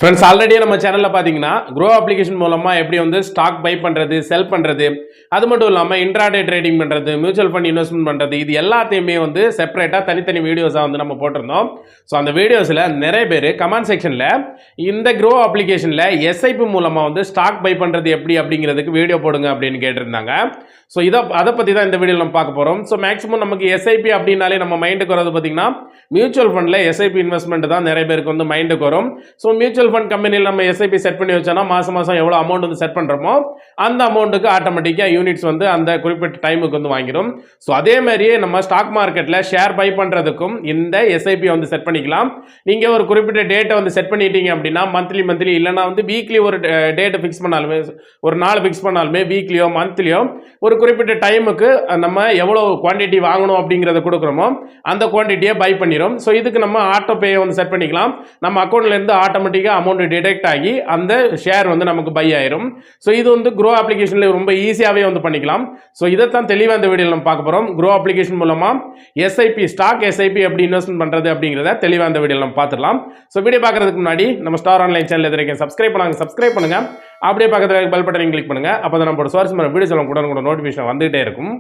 Friends already நம்ம சேனலில் பார்த்தீங்கன்னா க்ரோ அப்ளிகேஷன் மூலமாக எப்படி வந்து ஸ்டாக் பை பண்ணுறது செல் பண்ணுறது அது மட்டும் இல்லாமல் இன்ட்ராடே ட்ரேடிங் பண்ணுறது மியூச்சுவல் ஃபண்ட் இன்வெஸ்ட்மெண்ட் பண்ணுறது இது எல்லாத்தையுமே வந்து செப்பரேட்டாக தனித்தனி வீடியோஸாக வந்து நம்ம போட்டிருந்தோம். ஸோ அந்த வீடியோஸில் நிறைய பேர் கமெண்ட் செக்ஷனில் இந்த க்ரோ அப்ளிகேஷனில் எஸ்ஐபி மூலமாக வந்து ஸ்டாக் பை பண்ணுறது எப்படி அப்படிங்கிறதுக்கு வீடியோ போடுங்க அப்படின்னு கேட்டிருந்தாங்க. ஸோ அதை பற்றி தான் இந்த வீடியோவில் நம்ம பார்க்க போகிறோம். ஸோ மேக்ஸிமம் நமக்கு எஸ்ஐபி அப்படின்னாலே நம்ம மைண்டுக்கு வரது பார்த்திங்கன்னா மியூச்சுவல் ஃபண்டில் எஸ்ஐபி இன்வெஸ்ட்மெண்ட் தான் நிறைய பேருக்கு வந்து மைண்டுக்கு வரும். ஸோ மியூச்சுவல் ஃபண்ட் கம்பெனியில் நம்ம எஸ்ஐபி செட் பண்ணி வச்சோன்னா மாதம் எவ்வளோ அமௌண்ட் வந்து செட் பண்ணுறோமோ அந்த அமௌண்ட்டுக்கு ஆட்டோமேட்டிக்காக யூனிட்ஸ் வந்து அந்த குறிப்பிட்ட டைமுக்கு வந்து வாங்கிடும். ஸோ அதே மாதிரியே நம்ம ஸ்டாக் மார்க்கெட்டில் ஷேர் பை பண்ணுறதுக்கும் இந்த எஸ்ஐபி வந்து செட் பண்ணிக்கலாம். நீங்கள் ஒரு குறிப்பிட்ட டேட்டை வந்து செட் பண்ணிட்டீங்க அப்படின்னா மந்த்லி இல்லைனா வந்து வீக்லி ஒரு டேட்டை ஃபிக்ஸ் பண்ணாலுமே ஒரு நாள் ஃபிக்ஸ் பண்ணாலுமே வீக்லியோ மந்த்லியோ ஒரு குறிப்பிட்ட டைமுக்கு நம்ம எவ்வளோ குவான்டிட்டி வாங்கணும் அப்படிங்கிறத கொடுக்குறோமோ அந்த குவான்டிட்டியை பை பண்ணிடும். ஸோ இதுக்கு நம்ம ஆட்டோ பேயை வந்து செட் பண்ணிக்கலாம். நம்ம அக்கௌண்ட்லேருந்து ஆட்டோமேட்டிக்காக அமௌண்ட் டிடெக்ட் ஆகி அந்த ஷேர் வந்து நமக்கு பை ஆயிரும். ஸோ இது வந்து க்ரோ அப்ளிகேஷனில் ரொம்ப ஈஸியாகவே வந்து பண்ணிக்கலாம். ஸோ இதைத்தான் தெளிவாக இந்த வீடியோவில் நம்ம பார்க்க போகிறோம். க்ரோ அப்ளிகேஷன் மூலமாக எஸ்ஐபி ஸ்டாக் எஸ்ஐபி எப்படி இன்வெஸ்ட்மெண்ட் பண்ணுறது அப்படிங்கிறத தெளிவாக இந்த வீடியோவில் நம்ம பார்த்துடலாம். ஸோ வீடியோ பார்க்குறதுக்கு முன்னாடி நம்ம ஸ்டார் ஆன்லைன் சேனல் எதிர்க்க சப்ஸ்கிரைப் பண்ணுங்கள். அப்படியே பக்கத்தில் பெல் பட்டனை கிளிக் பண்ணுங்கள். அப்போ தான் நம்மளோட சுவாரஸ்யமான வீடியோஸ் எல்லாம் கூட நோட்டிஃபிகேஷன் வந்துகிட்டே இருக்கும்.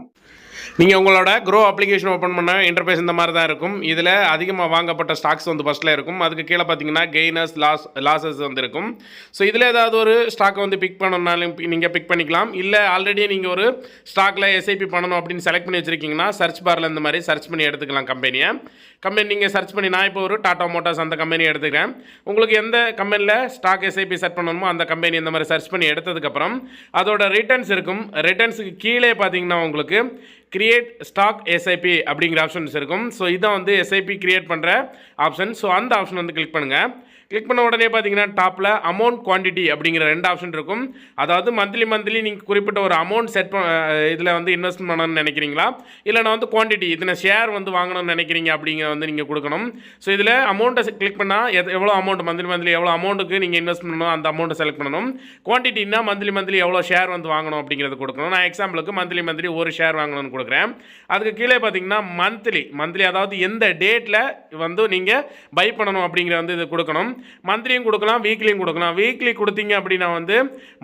நீங்கள் உங்களோட க்ரோ அப்ளிகேஷன் ஓப்பன் பண்ண இன்டர்ஃபேஸ் இந்த மாதிரி தான் இருக்கும். இதில் அதிகமாக வாங்கப்பட்ட ஸ்டாக்ஸ் வந்து ஃபஸ்ட்டில் இருக்கும். அதுக்கு கீழே பார்த்தீங்கன்னா கெய்னர்ஸ் லாஸஸ் வந்து இருக்கும். ஸோ இதில் ஏதாவது ஒரு ஸ்டாக்கை வந்து பிக் பண்ணணும்னாலும் நீங்கள் பிக் பண்ணிக்கலாம். இல்லை ஆல்ரெடி நீங்கள் ஒரு ஸ்டாக்கில் எஸ்ஐபி பண்ணணும் அப்படின்னு செலக்ட் பண்ணி வச்சுருக்கீங்கன்னா சர்ச் பாரில் இந்த மாதிரி சர்ச் பண்ணி எடுத்துக்கலாம். கம்பெனி நீங்கள் சர்ச் பண்ணி நான் இப்போ ஒரு டாடா மோட்டார்ஸ் அந்த கம்பெனியை எடுத்துக்கிறேன். உங்களுக்கு எந்த கம்பெனியில் ஸ்டாக் எஸ்ஐபி செட் பண்ணணுமோ அந்த கம்பெனி இந்த மாதிரி சர்ச் பண்ணி எடுத்ததுக்கப்புறம் அதோட ரிட்டர்ன்ஸ் இருக்கும். ரிட்டர்ன்ஸுக்கு கீழே பார்த்தீங்கன்னா உங்களுக்கு கிரியேட் ஸ்டாக் எஸ்ஐபி அப்படிங்கிற ஆப்ஷன்ஸ் இருக்கும். ஸோ இதான் வந்து எஸ்ஐபி கிரியேட் பண்ணுற ஆப்ஷன். ஸோ அந்த ஆப்ஷன் வந்து கிளிக் பண்ணுங்கள். கிளிக் பண்ண உடனே பார்த்தீங்கன்னா டாப்பில் அமௌண்ட் குவான்டிட்டி அப்படிங்கிற 2 ஆப்ஷன் இருக்கும். அதாவது மந்த்லி நீங்கள் குறிப்பிட்ட ஒரு அமௌண்ட் செட் இதில் வந்து இன்வெஸ்ட்மெண்ட் பண்ணணும்னு நினைக்கிறீங்களா, இல்லைனா வந்து குவான்டிட்டி இத்தனை ஷேர் வந்து வாங்கணும்னு நினைக்கிறீங்க அப்படிங்கிற வந்து நீங்கள் கொடுக்கணும். ஸோ இதில் அமௌண்ட்டை கிளிக் பண்ணால் எவ்வளோ அமௌண்ட் மந்த்லி எவ்வளோ அமௌண்ட்டுக்கு நீங்கள் இன்வெஸ்ட் பண்ணணும் அந்த அமௌண்ட்டை செலக்ட் பண்ணணும். குவான்டிட்டினா மந்த்லி எவ்வளோ ஷேர் வந்து வாங்கணும் அப்படிங்கிறது கொடுக்கணும். நான் எக்ஸாம்பிளுக்கு மந்த்லி ஒரு ஷேர் வாங்கணும்னு கொடுக்குறேன். அதுக்கு கீழே பார்த்தீங்கன்னா மந்த்லி அதாவது எந்த டேட்டில் வந்து நீங்கள் பை பண்ணணும் அப்படிங்கிற வந்து இது கொடுக்கணும். மந்த்லியும் கொடுக்கலாம், வீக்லியும் கொடுக்கலாம். வீக்லி கொடுத்தீங்க அப்படின்னா வந்து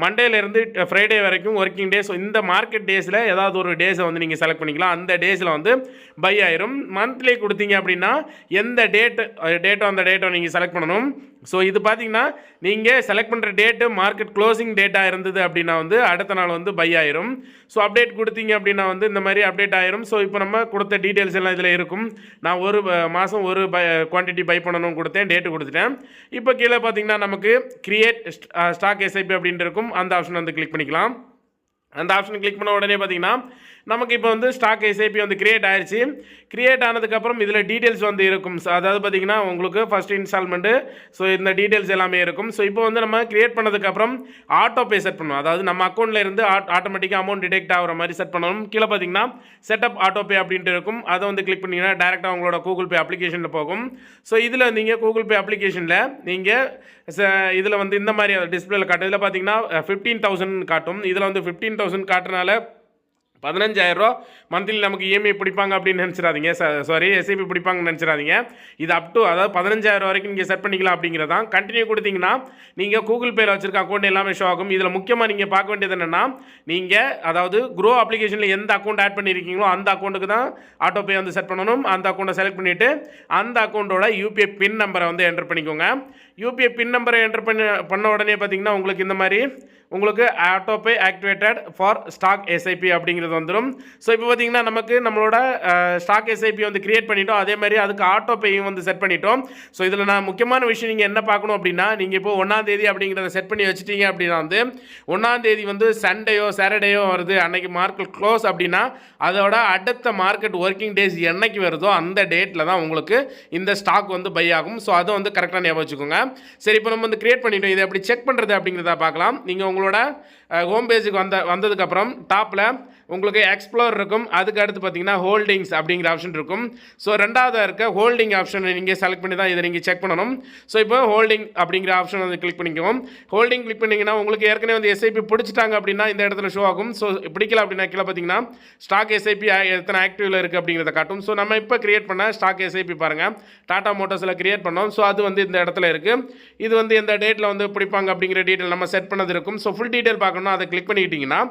மண்டேலேருந்து ஃப்ரைடே வரைக்கும் ஒர்க்கிங் டேஸ், இந்த மார்க்கெட் டேஸில் ஏதாவது ஒரு டேஸை வந்து நீங்கள் செலக்ட் பண்ணிக்கலாம். அந்த டேஸில் வந்து பை ஆயிரும். மந்த்லி கொடுத்தீங்க அப்படின்னா எந்த டேட்டோ அந்த டேட்டோ நீங்கள் செலக்ட் பண்ணணும். ஸோ இது பார்த்தீங்கன்னா நீங்கள் செலக்ட் பண்ணுற டேட்டு மார்க்கெட் க்ளோசிங் டேட்டாக இருந்தது அப்படின்னா வந்து அடுத்த நாள் வந்து பை ஆயிரும். ஸோ அப்டேட் கொடுத்தீங்க அப்படின்னா வந்து இந்த மாதிரி அப்டேட் ஆயிரும். ஸோ இப்போ நம்ம கொடுத்த டீட்டெயில்ஸ் எல்லாம் இதில் இருக்கும். நான் ஒரு மாதம் ஒரு குவான்டிட்டி பை பண்ணணும்னு கொடுத்தேன், டேட்டு கொடுத்துட்டேன். இப்போ கீழே பார்த்தீங்கன்னா நமக்கு கிரியேட் ஸ்டாக் எஸ்ஐபி அப்படின்ட்டு இருக்கும். அந்த ஆப்ஷன் வந்து கிளிக் பண்ணிக்கலாம். அந்த ஆப்ஷன் கிளிக் பண்ண உடனே பார்த்தீங்கன்னா நமக்கு இப்போ வந்து ஸ்டாக் எஸ்ஐபி வந்து கிரியேட் ஆயிடுச்சு. கிரியேட் ஆனதுக்கப்புறம் இதில் டீட்டெயில்ஸ் வந்து இருக்கும். ஸோ அதாவது பார்த்தீங்கன்னா உங்களுக்கு ஃபஸ்ட் இன்ஸ்டால்மெண்ட்டு, ஸோ இந்த டீட்டெயில்ஸ் எல்லாமே இருக்கும். ஸோ இப்போ வந்து நம்ம கிரியேட் பண்ணதுக்கப்புறம் ஆட்டோ பே செட் பண்ணணும். அதாவது நம்ம அக்கௌண்ட்டில் இருந்து ஆட்டோமேட்டிக்காக அமௌண்ட் டிடெக்ட் ஆகிற மாதிரி செட் பண்ணணும். கீழே பார்த்தீங்கன்னா செட்டப் ஆட்டோ பே அப்படின்ட்டு இருக்கும். அதை வந்து கிளிக் பண்ணிங்கன்னா டேரெக்டாக உங்களோட கூகுள் பே அப்ளிகேஷனில் போகும். ஸோ இதில் நீங்கள் கூகுள் பே அப்ளிகேஷனில் நீங்கள் இதில் வந்து இந்த மாதிரி டிஸ்பிளேல காட்டும். இதில் பார்த்தீங்கன்னா 15,000 காட்டும். இதில் வந்து 15,000 காட்டுறனால 15,000 மந்த்லி நமக்கு இஎம்ஐ பிடிப்பாங்க அப்படின்னு நினச்சிடாதீங்க. எஸ்ஐபி பிடிப்பாங்கன்னு நினச்சிடாதீங்க. இது அதாவது 15,000 வரைக்கும் நீங்கள் செட் பண்ணிக்கலாம் அப்படிங்கிறதான். கண்டினியூ கொடுத்தீங்கன்னா நீங்கள் கூகுள் பேயில் வச்சிருக்க அக்கௌண்ட் எல்லாமே ஷோ ஆகும். இதில் முக்கியமாக நீங்கள் பார்க்க வேண்டியது என்னென்னா, நீங்கள் அதாவது க்ரோ அப்ளிகேஷனில் எந்த அக்கௌண்ட் ஆட் பண்ணியிருக்கீங்களோ அந்த அக்கௌண்ட்டுக்கு தான் ஆட்டோ பே வந்து செட் பண்ணணும். அந்த அக்கௌண்ட்டை செலக்ட் பண்ணிவிட்டு அந்த அக்கௌண்ட்டோட யூபிஐ பின் நம்பரை வந்து என்டர் பண்ணிக்கோங்க. யூபிஐ பின் நம்பரை என்டர் பண்ண உடனே பார்த்தீங்கன்னா உங்களுக்கு இந்த மாதிரி உங்களுக்கு auto pay activated for stock SIP அப்படிங்கிறது வந்துடும். ஸோ இப்போ பார்த்தீங்கன்னா நமக்கு நம்மளோட ஸ்டாக் எஸ்ஐபி வந்து கிரியேட் பண்ணிட்டோம். அதே மாதிரி அதுக்கு ஆட்டோ பேயும் வந்து செட் பண்ணிட்டோம். ஸோ இதில் நான் முக்கியமான விஷயம் நீங்கள் என்ன பார்க்கணும் அப்படின்னா, நீங்கள் இப்போ 1ஆம் தேதி அப்படிங்கிறத செட் பண்ணி வச்சுட்டீங்க அப்படின்னா வந்து 1ஆம் தேதி வந்து சண்டேயோ சாட்டர்டேயோ வருது, அன்னைக்கு மார்க்கெட் க்ளோஸ் அப்படின்னா அதோட அடுத்த மார்க்கெட் ஒர்க்கிங் டேஸ் என்னைக்கு வருதோ அந்த டேட்டில் தான் உங்களுக்கு இந்த ஸ்டாக் வந்து பை ஆகும். ஸோ அதை வந்து கரெக்டாக ஞாபகம் வச்சுக்கோங்க. சரி, இப்போ நம்ம வந்து கிரியேட் பண்ணிட்டோம். இதை எப்படி செக் பண்ணுறது அப்படிங்கிறத பார்க்கலாம். நீங்கள் உங்களோட ஹோம் பேஜுக்கு வந்ததுக்கப்புறம் டாப்பில் உங்களுக்கு எக்ஸ்ப்ளோர் இருக்கும். அதுக்கு அடுத்து பார்த்தீங்கன்னா ஹோல்டிங்ஸ் அப்படிங்கிற ஆப்ஷன் இருக்கும். ஸோ ரெண்டாவதாக இருக்க ஹோல்டிங் ஆப்ஷனை நீங்கள் செலக்ட் பண்ணி தான் இதை நீங்கள் செக் பண்ணணும். ஸோ இப்போ ஹோல்டிங் அப்படிங்கிற ஆப்ஷன் வந்து கிளிக் பண்ணிக்குவோம். ஹோல்டிங் கிளிக் பண்ணிங்கன்னா உங்களுக்கு ஏற்கனவே வந்து எஸ்ஐபி பிடிச்சிட்டாங்க அப்படின்னா இந்த இடத்துல ஷோ ஆகும். ஸோ பிடிக்கல அப்படின்னா கீழே பார்த்தீங்கன்னா ஸ்டாக் எஸ்ஐபி எத்தனை ஆக்டிவில் இருக்குது அப்படிங்கிறத காட்டும். ஸோ நம்ம இப்போ கிரியேட் பண்ண ஸ்டாக் எஸ்ஐபி பாருங்கள், டாடா மோட்டார்ஸில் கிரியேட் பண்ணோம். ஸோ அது வந்து இந்த இடத்துல இருக்குது. இது வந்து எந்த டேட்டில் வந்து பிடிப்பாங்க அப்படிங்கிற டீட்டெயில் நம்ம செட் பண்ணது இருக்கும். ஸோ ஃபுல் டீட்டெயில் பார்க்கணும், அதை கிளிக் பண்ணிக்கிட்டிங்கன்னா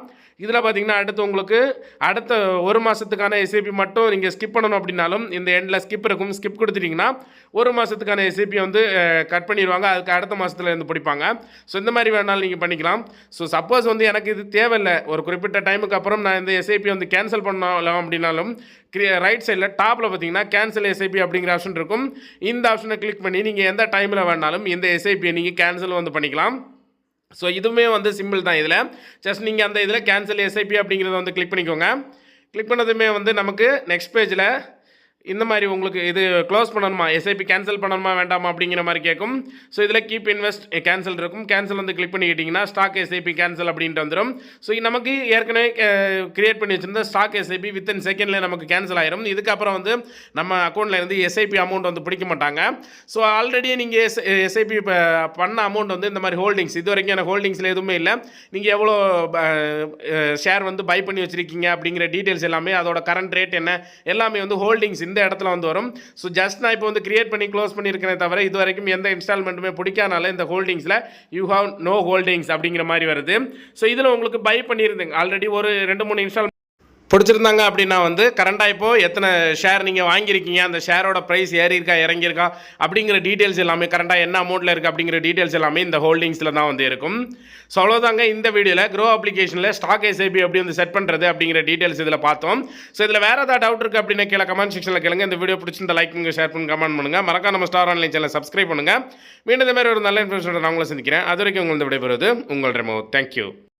இதில் பார்த்தீங்கன்னா அடுத்து உங்களுக்கு அடுத்த ஒரு மாதத்துக்கான எஸ்ஐபி மட்டும் நீங்கள் ஸ்கிப் பண்ணணும் அப்படின்னாலும் இந்த எண்டில் ஸ்கிப் இருக்கும். ஸ்கிப் கொடுத்துட்டிங்கன்னா ஒரு மாதத்துக்கான எஸ்ஐபி வந்து கட் பண்ணிடுவாங்க, அதுக்கு அடுத்த மாதத்தில் இருந்து பிடிப்பாங்க. ஸோ இந்த மாதிரி வேணாலும் நீங்கள் பண்ணிக்கலாம். ஸோ சப்போஸ் வந்து எனக்கு இது தேவையில்லை, ஒரு குறிப்பிட்ட டைமுக்கு அப்புறம் நான் இந்த எஸ்ஐபி வந்து கேன்சல் பண்ணலாம் அப்படின்னாலும் ரைட் சைடில் டாப்பில் பார்த்தீங்கன்னா கேன்சல் எஸ்ஐபி அப்படிங்கிற ஆப்ஷன் இருக்கும். இந்த ஆப்ஷனை கிளிக் பண்ணி நீங்கள் எந்த டைமில் வேணாலும் இந்த எஸ்ஐபியை நீங்கள் கேன்சல் வந்து பண்ணிக்கலாம். ஸோ இதுவுமே வந்து சிம்பிள் தான். இதில் ஜஸ்ட் நீங்கள் அந்த இதில் கேன்சல் எஸ்ஐபி அப்படிங்கிறத வந்து கிளிக் பண்ணிக்கோங்க. கிளிக் பண்ணதுமே வந்து நமக்கு நெக்ஸ்ட் பேஜில் இந்த மாதிரி உங்களுக்கு இது க்ளோஸ் பண்ணணுமா, எஸ்ஐபி கேன்சல் பண்ணணுமா வேண்டாமா அப்படிங்கிற மாதிரி கேட்கும். ஸோ இதில் கீப் இன்வெஸ்ட் கேன்சல் இருக்கும். கேன்சல் வந்து கிளிக் பண்ணிக்கிட்டிங்கன்னா ஸ்டாக் எஸ்ஐபி கேன்சல் அப்படின்ட்டு வந்துடும். ஸோ நமக்கு ஏற்கனவே கிரியேட் பண்ணி வச்சுருந்த ஸ்டாக் எஸ்ஐபி வித்தின் செகண்டில் நமக்கு கேன்சல் ஆயிரும். இதுக்கப்புறம் வந்து நம்ம அக்கௌண்ட்டில் இருந்து எஸ்ஐபி அமௌண்ட் வந்து பிடிக்க மாட்டாங்க. ஸோ ஆல்ரெடி நீங்கள் எஸ்ஐபி பண்ண அமௌண்ட் வந்து இந்த மாதிரி ஹோல்டிங்ஸ், இது வரைக்கும் எனக்கு ஹோல்டிங்ஸில் எதுவுமே இல்லை, நீங்கள் எவ்வளோ ஷேர் வந்து பை பண்ணி வச்சுருக்கீங்க அப்படிங்கிற டீட்டெயில்ஸ் எல்லாமே, அதோட கரண்ட் ரேட் என்ன எல்லாமே வந்து ஹோல்டிங்ஸ் இந்த இடத்துல வந்து வரும். ஸோ ஜஸ்ட் நான் இப்போ வந்து கிரியேட் பண்ணி க்ளோஸ் பண்ணியிருக்கிறேன் தவிர இது வரைக்கும் எந்த இன்ஸ்டால்மெண்ட்டுமே பிடிக்காதனால இந்த ஹோல்டிங்ஸில் யூ ஹாவ் நோ ஹோல்டிங்ஸ் அப்படிங்கிற மாதிரி வருது. ஸோ இதில் உங்களுக்கு பை பண்ணியிருந்தேங்க ஆல்ரெடி ஒரு 2-3 இன்ஸ்டால் பிடிச்சிருந்தாங்க அப்படின்னா வந்து கரண்டாக இப்போது எத்தனை ஷேர் நீங்கள் வாங்கியிருக்கீங்க, அந்த ஷேரோட ப்ரைஸ் ஏறி இருக்கா இறங்கியிருக்கா அப்படிங்கிற டீட்டெயில்ஸ் எல்லாமே, கரண்டாக என்ன அமௌண்ட்டில் இருக்குது அப்படிங்கிற டீட்டெயில்ஸ் எல்லாமே இந்த ஹோல்டிங்ஸில் தான் வந்து இருக்கும். ஸோ அவ்வளோதாங்க இந்த வீடியோவில் க்ரோ அப்ளிகேஷனில் ஸ்டாக் எஸ்ஐபி எப்படி வந்து செட் பண்ணுறது அப்படிங்கிற டீட்டெயில்ஸ் இதில் பார்த்தோம். ஸோ இதில் வேறு ஏதாவது டவுட் இருக்குது அப்படின்னா கீழே கமெண்ட் செக்ஷனில் கேளுங்க. இந்த வீடியோ பிடிச்சிருந்த லைக் பண்ணுங்கள், ஷேர் பண்ணுங்கள், கமெண்ட் பண்ணுங்கள். மறக்காம நம்ம ஸ்டார் ஆன்லைன் சேனலை சப்ஸ்கிரைப் பண்ணுங்கள். மீண்டும் இந்த மாதிரி ஒரு நல்ல இன்ஃபர்மேஷனோட நான் உங்களை சந்திக்கிறேன். அது வரைக்கும் உங்களுக்கு விடைபெறுவது உங்கள் ரெமோ. தேங்க்யூ.